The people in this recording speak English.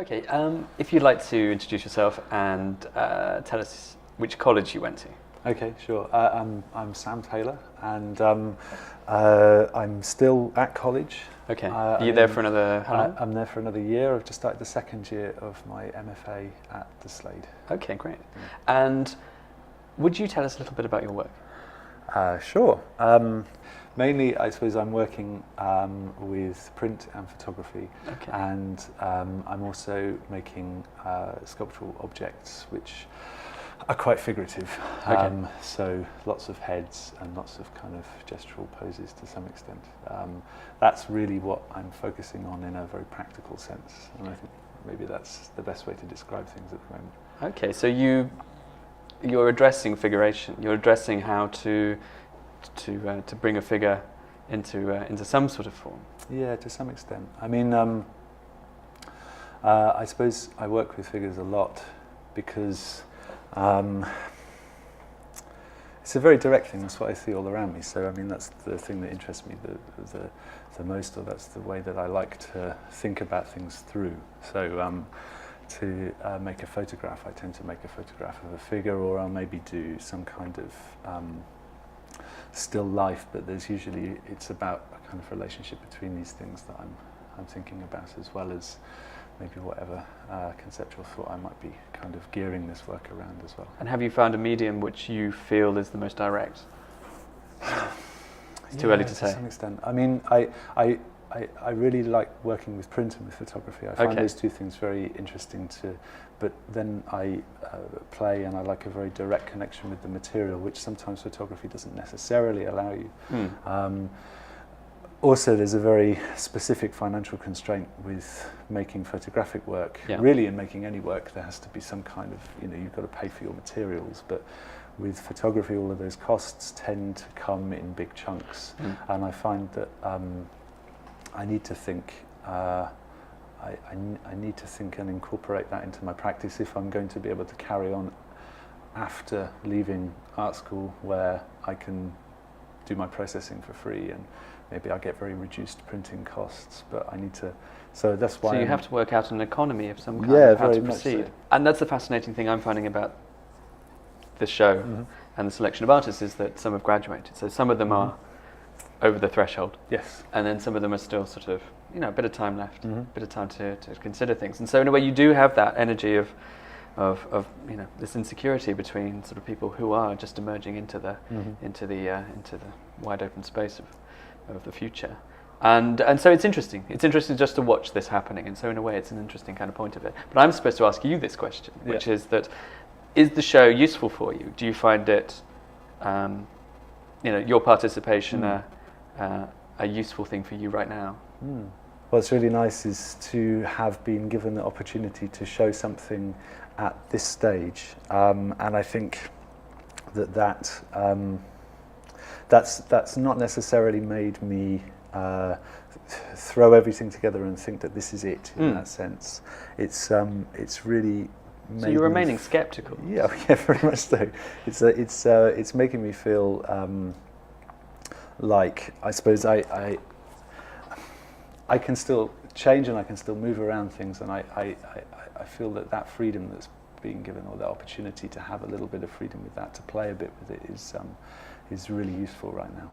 Okay, if you'd like to introduce yourself and tell us which college you went to. Okay, sure. I'm Sam Taylor, and I'm still at college. Okay. Are you there for another how long? I'm there for another year. I've just started the second year of my MFA at the Slade. Okay, great. And would you tell us a little bit about your work? Sure. Mainly, I suppose I'm working with print and photography, Okay. and I'm also making sculptural objects which are quite figurative. Okay. So lots of heads and lots of kind of gestural poses to some extent. That's really what I'm focusing on in a very practical sense, and I think maybe that's the best way to describe things at the moment. Okay, so you're addressing figuration. You're addressing how to bring a figure into some sort of form. Yeah, to some extent. I mean, I suppose I work with figures a lot because it's a very direct thing. That's what I see all around me. So I mean, that's the thing that interests me the most, or that's the way that I like to think about things through. So to make a photograph, I tend to make a photograph of a figure, or I'll maybe do some kind of still life, but it's about a kind of relationship between these things that I'm thinking about, as well as maybe whatever conceptual thought I might be kind of gearing this work around as well. And have you found a medium which you feel is the most direct? It's too early to say. To some extent. I mean, I really like working with print and with photography. I find those two things very interesting but then I play, and I like a very direct connection with the material, which sometimes photography doesn't necessarily allow you. Also, there's a very specific financial constraint with making photographic work. Yeah. Really, in making any work, there has to be some kind of, you've got to pay for your materials, but with photography, all of those costs tend to come in big chunks. And I find that I need to think I need to think and incorporate that into my practice if I'm going to be able to carry on after leaving art school, where I can do my processing for free, and maybe I get very reduced printing costs, but I need to, so that's why. So you have to work out an economy of some kind of how to very much proceed. so. And that's the fascinating thing I'm finding about this show and the selection of artists, is that some have graduated. So some of them are over the threshold. Yes. And then some of them are still sort of, a bit of time left, a bit of time to consider things. And so in a way you do have that energy of this insecurity between sort of people who are just emerging into the wide open space of the future. And so it's interesting. It's interesting just to watch this happening. And so in a way it's an interesting kind of point of it. But I'm supposed to ask you this question, which is that, is the show useful for you? Do you find it, your participation a useful thing for you right now? What's really nice is to have been given the opportunity to show something at this stage, and I think that's not necessarily made me throw everything together and think that this is it in that sense. It's really. So you're remaining sceptical. Yeah, very much so. It's making me feel like, I suppose I can still change and I can still move around things, and I feel that freedom that's being given, or the opportunity to have a little bit of freedom with that, to play a bit with it, is really useful right now.